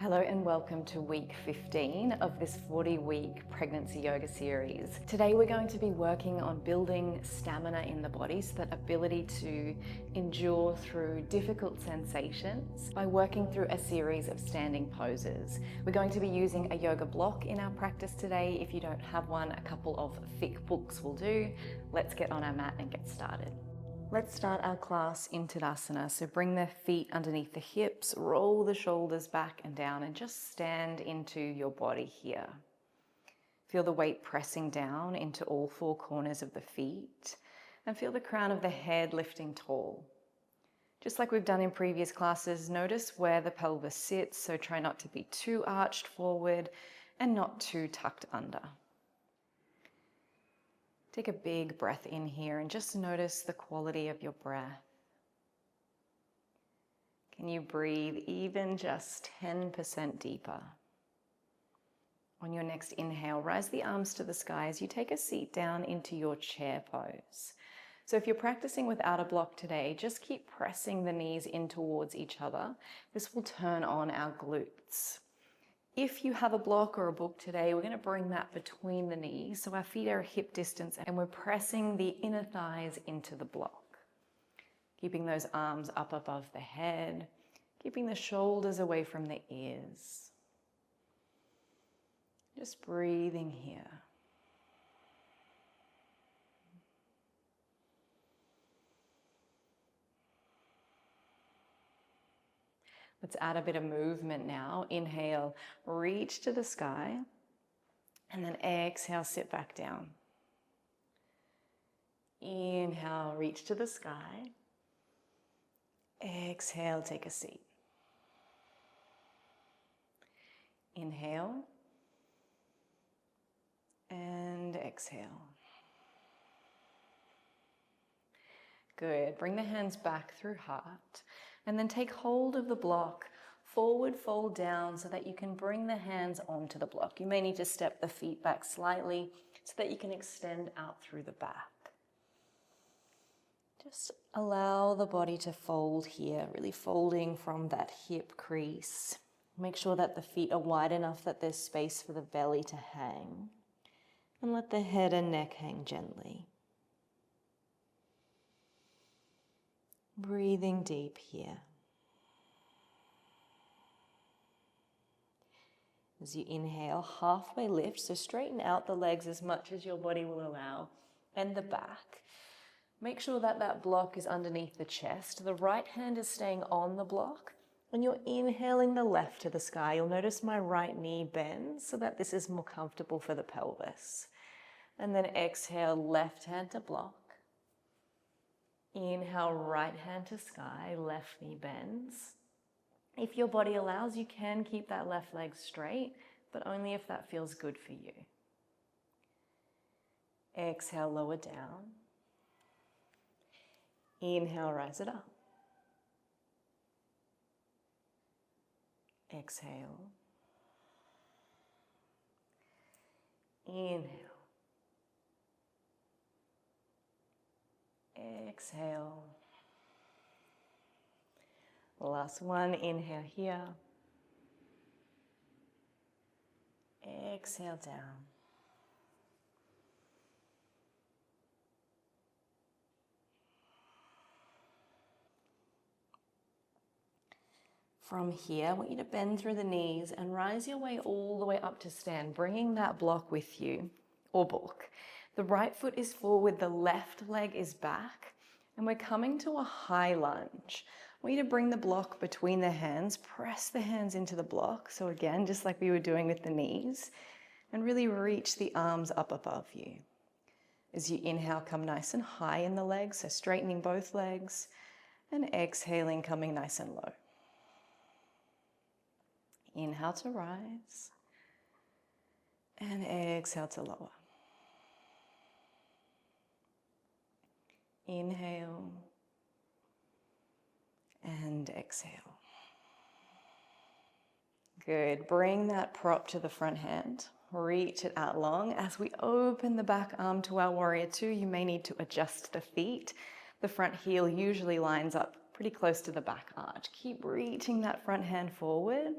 Hello and welcome to week 15 of this 40-week pregnancy yoga series. Today we're going to be working on building stamina in the body, so that ability to endure through difficult sensations by working through a series of standing poses. We're going to be using a yoga block in our practice today. If you don't have one, a couple of thick books will do. Let's get on our mat and get started. Let's start our class in Tadasana. So bring the feet underneath the hips, roll the shoulders back and down, and just stand into your body here. Feel the weight pressing down into all four corners of the feet, and feel the crown of the head lifting tall. Just like we've done in previous classes, notice where the pelvis sits, so try not to be too arched forward and not too tucked under. Take a big breath in here and just notice the quality of your breath. Can you breathe even just 10% deeper? On your next inhale, rise the arms to the sky as you take a seat down into your chair pose. So if you're practicing without a block today, just keep pressing the knees in towards each other. This will turn on our glutes. If you have a block or a book today, we're going to bring that between the knees so our feet are hip distance and we're pressing the inner thighs into the block. Keeping those arms up above the head, keeping the shoulders away from the ears. Just breathing here. Let's add a bit of movement now. Inhale, reach to the sky, and then exhale, sit back down. Inhale, reach to the sky. Exhale, take a seat. Inhale, and exhale. Good. Bring the hands back through heart. And then take hold of the block, forward fold down so that you can bring the hands onto the block. You may need to step the feet back slightly so that you can extend out through the back. Just allow the body to fold here, really folding from that hip crease. Make sure that the feet are wide enough that there's space for the belly to hang. And let the head and neck hang gently. Breathing deep here. As you inhale, halfway lift, so straighten out the legs as much as your body will allow, and the back. Make sure that that block is underneath the chest. The right hand is staying on the block, and you're inhaling the left to the sky. You'll notice my right knee bends so that this is more comfortable for the pelvis. And then exhale, left hand to block. Inhale, right hand to sky, left knee bends. If your body allows, you can keep that left leg straight, but only if that feels good for you. Exhale, lower down. Inhale, rise it up. Exhale. Inhale. Exhale. Last one, inhale here. Exhale down. From here, I want you to bend through the knees and rise your way all the way up to stand, bringing that block with you, or book. The right foot is forward, the left leg is back, and we're coming to a high lunge. I want you to bring the block between the hands, press the hands into the block. So again, just like we were doing with the knees, and really reach the arms up above you. As you inhale, come nice and high in the legs, so straightening both legs, and exhaling, coming nice and low. Inhale to rise, and exhale to lower. Inhale and exhale. Good. Bring that prop to the front hand. Reach it out long. As we open the back arm to our warrior two, you may need to adjust the feet. The front heel usually lines up pretty close to the back arch. Keep reaching that front hand forward.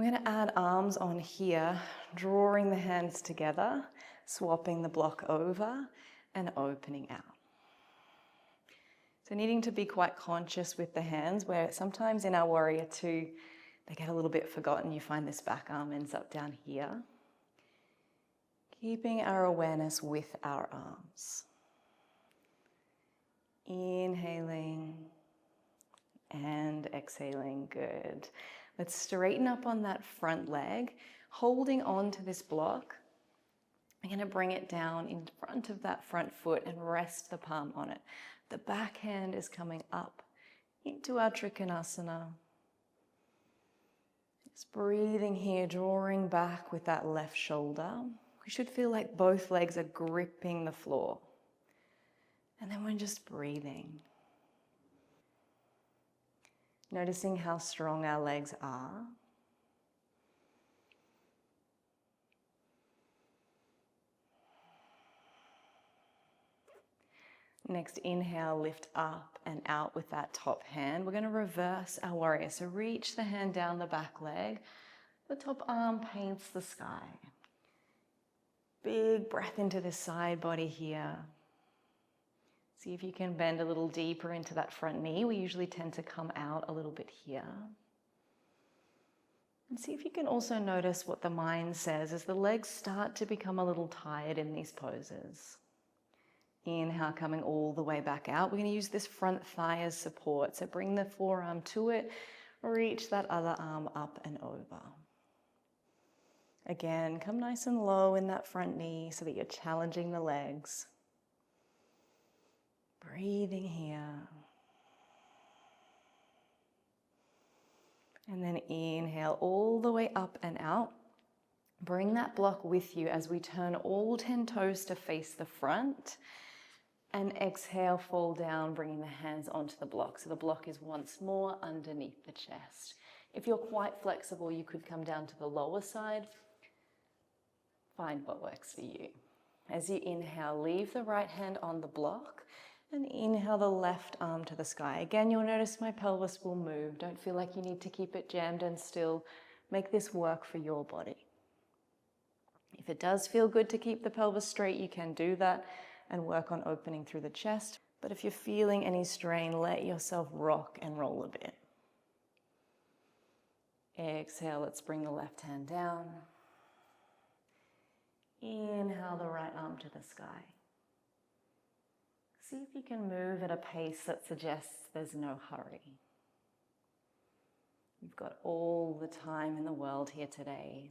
We're going to add arms on here, drawing the hands together, swapping the block over and opening out. So needing to be quite conscious with the hands, where sometimes in our warrior two, they get a little bit forgotten. You find this back arm ends up down here. Keeping our awareness with our arms. Inhaling and exhaling, good. Let's straighten up on that front leg, holding on to this block. I'm going to bring it down in front of that front foot and rest the palm on it. The back hand is coming up into our Trikonasana. Just breathing here, drawing back with that left shoulder. We should feel like both legs are gripping the floor. And then we're just breathing. Noticing how strong our legs are. Next, inhale, lift up and out with that top hand. We're going to reverse our warrior. So reach the hand down the back leg. The top arm paints the sky. Big breath into this side body here. See if you can bend a little deeper into that front knee. We usually tend to come out a little bit here. And see if you can also notice what the mind says as the legs start to become a little tired in these poses. Inhale, coming all the way back out. We're going to use this front thigh as support. So bring the forearm to it, reach that other arm up and over. Again, come nice and low in that front knee so that you're challenging the legs. Breathing here. And then inhale all the way up and out. Bring that block with you as we turn all 10 toes to face the front. And exhale, fall down, bringing the hands onto the block. So the block is once more underneath the chest. If you're quite flexible, you could come down to the lower side. Find what works for you. As you inhale, leave the right hand on the block. And inhale the left arm to the sky. Again, you'll notice my pelvis will move. Don't feel like you need to keep it jammed and still. Make this work for your body. If it does feel good to keep the pelvis straight, you can do that and work on opening through the chest. But if you're feeling any strain, let yourself rock and roll a bit. Exhale, let's bring the left hand down. Inhale the right arm to the sky. See if you can move at a pace that suggests there's no hurry. You've got all the time in the world here today.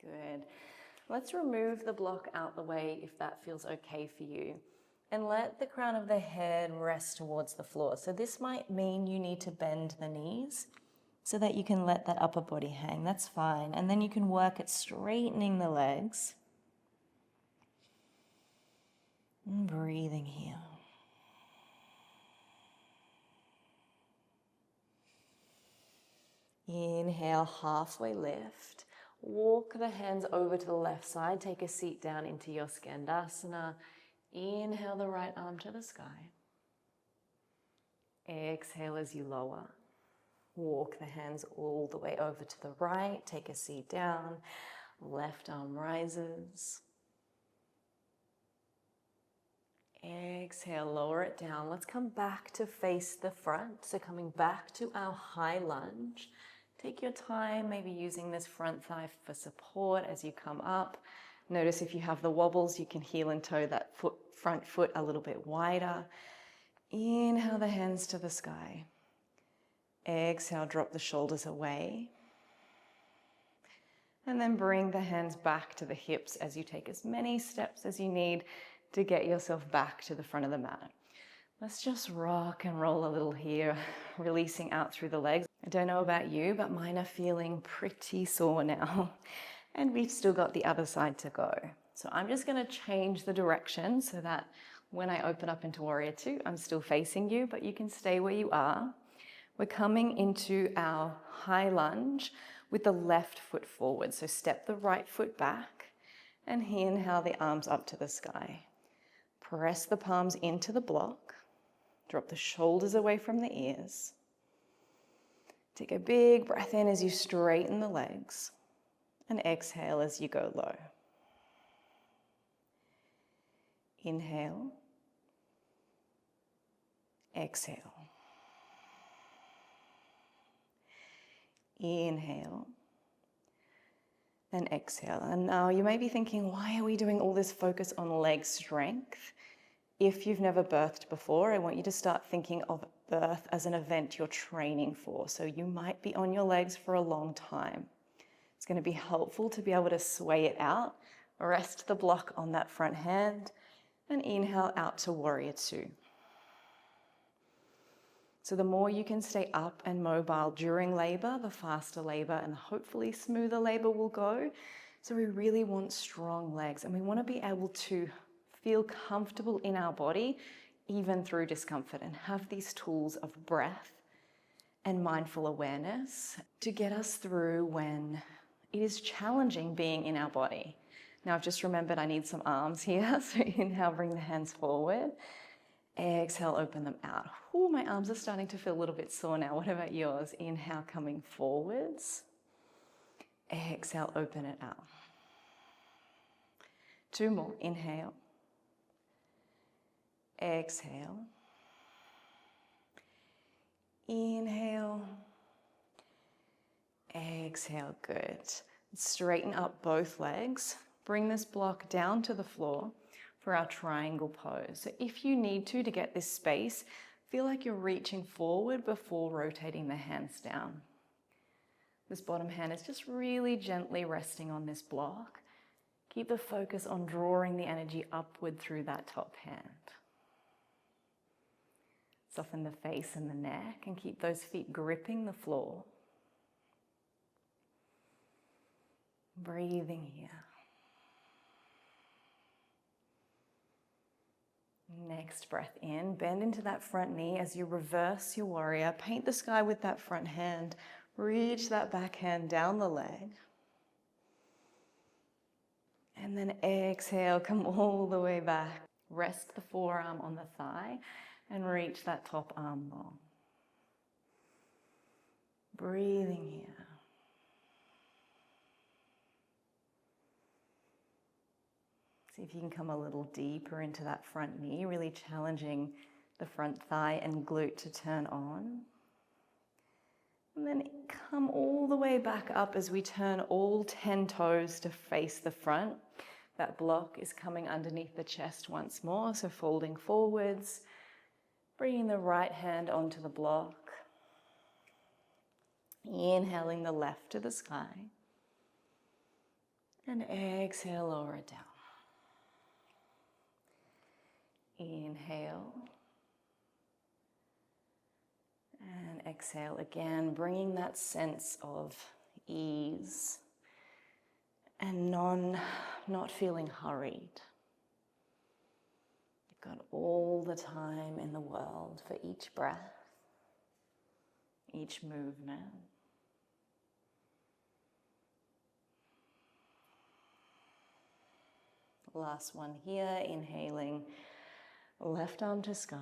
Good. Let's remove the block out the way if that feels okay for you. And let the crown of the head rest towards the floor. So this might mean you need to bend the knees so that you can let that upper body hang. That's fine. And then you can work at straightening the legs. And breathing here. Inhale, halfway lift. Walk the hands over to the left side. Take a seat down into your Skandasana. Inhale the right arm to the sky. Exhale as you lower. Walk the hands all the way over to the right. Take a seat down. Left arm rises. Exhale, lower it down. Let's come back to face the front. So coming back to our high lunge. Take your time, maybe using this front thigh for support as you come up. Notice if you have the wobbles, you can heel and toe that front foot a little bit wider. Inhale the hands to the sky. Exhale, drop the shoulders away. And then bring the hands back to the hips as you take as many steps as you need to get yourself back to the front of the mat. Let's just rock and roll a little here, releasing out through the legs. I don't know about you, but mine are feeling pretty sore now. And we've still got the other side to go. So I'm just going to change the direction so that when I open up into Warrior Two, I'm still facing you, but you can stay where you are. We're coming into our high lunge with the left foot forward. So step the right foot back and inhale the arms up to the sky. Press the palms into the block. Drop the shoulders away from the ears. Take a big breath in as you straighten the legs, and exhale as you go low. Inhale. Exhale. Inhale. And exhale. And now you may be thinking, why are we doing all this focus on leg strength? If you've never birthed before, I want you to start thinking of birth as an event you're training for. So you might be on your legs for a long time. It's going to be helpful to be able to sway it out. Rest the block on that front hand and inhale out to warrior two. So the more you can stay up and mobile during labor, the faster labor and hopefully smoother labor will go. So we really want strong legs, and we want to be able to feel comfortable in our body even through discomfort, and have these tools of breath and mindful awareness to get us through when it is challenging being in our body. Now I've just remembered I need some arms here, so inhale, bring the hands forward. Exhale, open them out. Ooh, my arms are starting to feel a little bit sore now. What about yours? Inhale, coming forwards. Exhale, open it out. Two more. Inhale. Exhale. Inhale. Exhale. Good. Straighten up both legs. Bring this block down to the floor for our triangle pose. So if you need to get this space, feel like you're reaching forward before rotating the hands down. This bottom hand is just really gently resting on this block. Keep the focus on drawing the energy upward through that top hand. Soften the face and the neck and keep those feet gripping the floor. Breathing here. Next breath in, bend into that front knee as you reverse your warrior. Paint the sky with that front hand. Reach that back hand down the leg. And then exhale, come all the way back. Rest the forearm on the thigh and reach that top arm long. Breathing here. See if you can come a little deeper into that front knee, really challenging the front thigh and glute to turn on. And then come all the way back up as we turn all 10 toes to face the front. That block is coming underneath the chest once more, so folding forwards, bringing the right hand onto the block. Inhaling the left to the sky. And exhale, lower it down. Inhale. And exhale again, bringing that sense of ease and not feeling hurried. You've got all the time in the world for each breath, each movement. Last one here, inhaling, left arm to sky.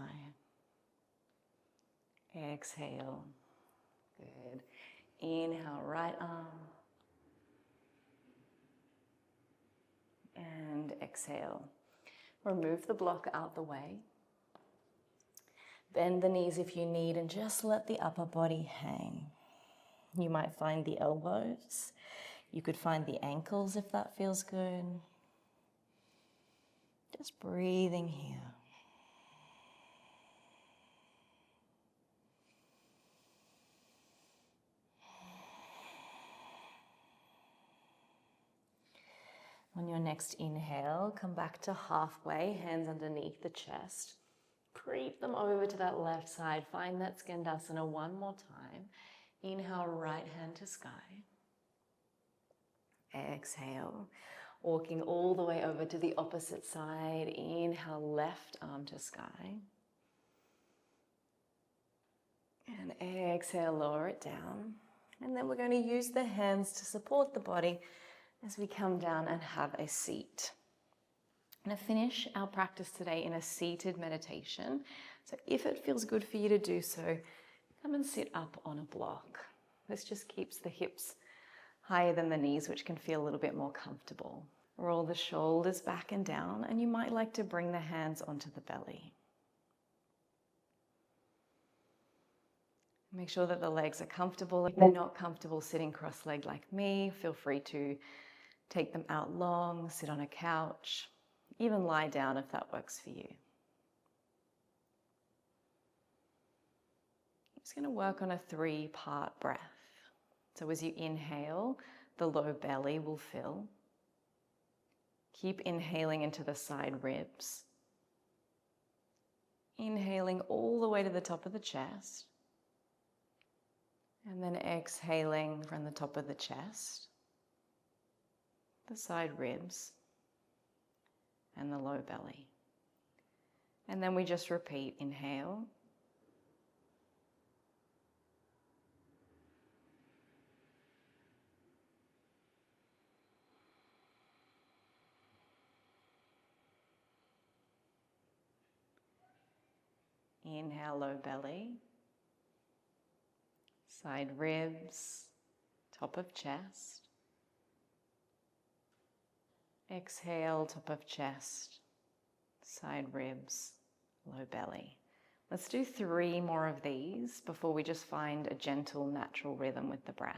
Exhale. Good. Inhale, right arm. And exhale. Remove the block out the way. Bend the knees if you need and just let the upper body hang. You might find the elbows. You could find the ankles if that feels good. Just breathing here. On your next inhale, come back to halfway, hands underneath the chest. Creep them over to that left side. Find that Skandasana one more time. Inhale, right hand to sky. Exhale, walking all the way over to the opposite side. Inhale, left arm to sky. And exhale, lower it down. And then we're going to use the hands to support the body as we come down and have a seat. I'm going to finish our practice today in a seated meditation. So if it feels good for you to do so, come and sit up on a block. This just keeps the hips higher than the knees, which can feel a little bit more comfortable. Roll the shoulders back and down, and you might like to bring the hands onto the belly. Make sure that the legs are comfortable. If you're not comfortable sitting cross-legged like me, feel free to take them out long, sit on a couch, even lie down if that works for you. I'm just going to work on a 3-part breath. So as you inhale, the low belly will fill. Keep inhaling into the side ribs. Inhaling all the way to the top of the chest. And then exhaling from the top of the chest, the side ribs, and the low belly. And then we just repeat, inhale. Inhale, low belly, side ribs, top of chest. Exhale, top of chest, side ribs, low belly. Let's do 3 more of these before we just find a gentle, natural rhythm with the breath.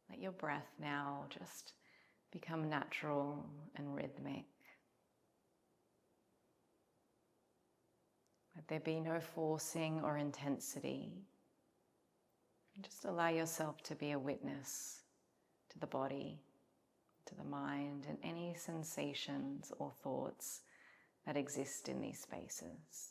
Let your breath now just become natural and rhythmic. Let there be no forcing or intensity. Just allow yourself to be a witness to the body, to the mind, and any sensations or thoughts that exist in these spaces.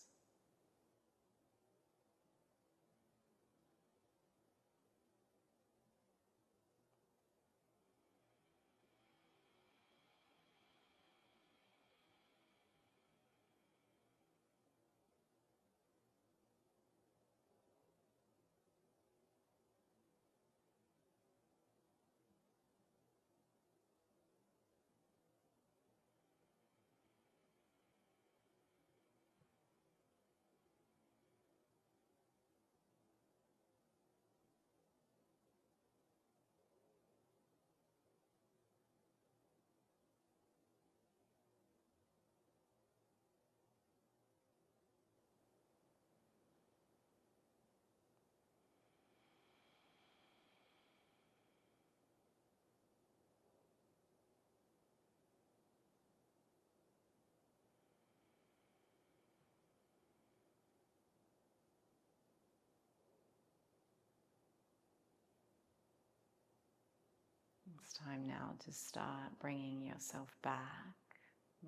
It's time now to start bringing yourself back,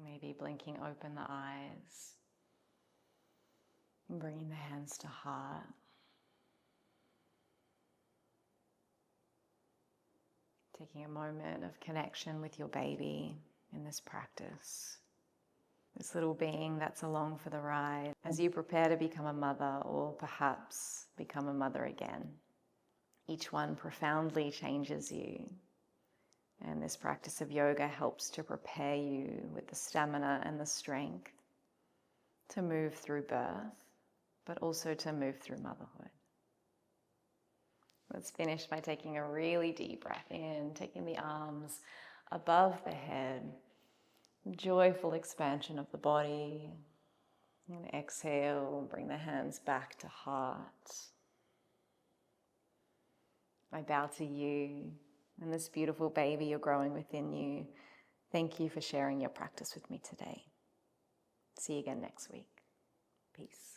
maybe blinking open the eyes, and bringing the hands to heart. Taking a moment of connection with your baby in this practice. This little being that's along for the ride as you prepare to become a mother or perhaps become a mother again. Each one profoundly changes you. And this practice of yoga helps to prepare you with the stamina and the strength to move through birth, but also to move through motherhood. Let's finish by taking a really deep breath in, taking the arms above the head, joyful expansion of the body. And exhale, bring the hands back to heart. I bow to you and this beautiful baby you're growing within you. Thank you for sharing your practice with me today. See you again next week. Peace.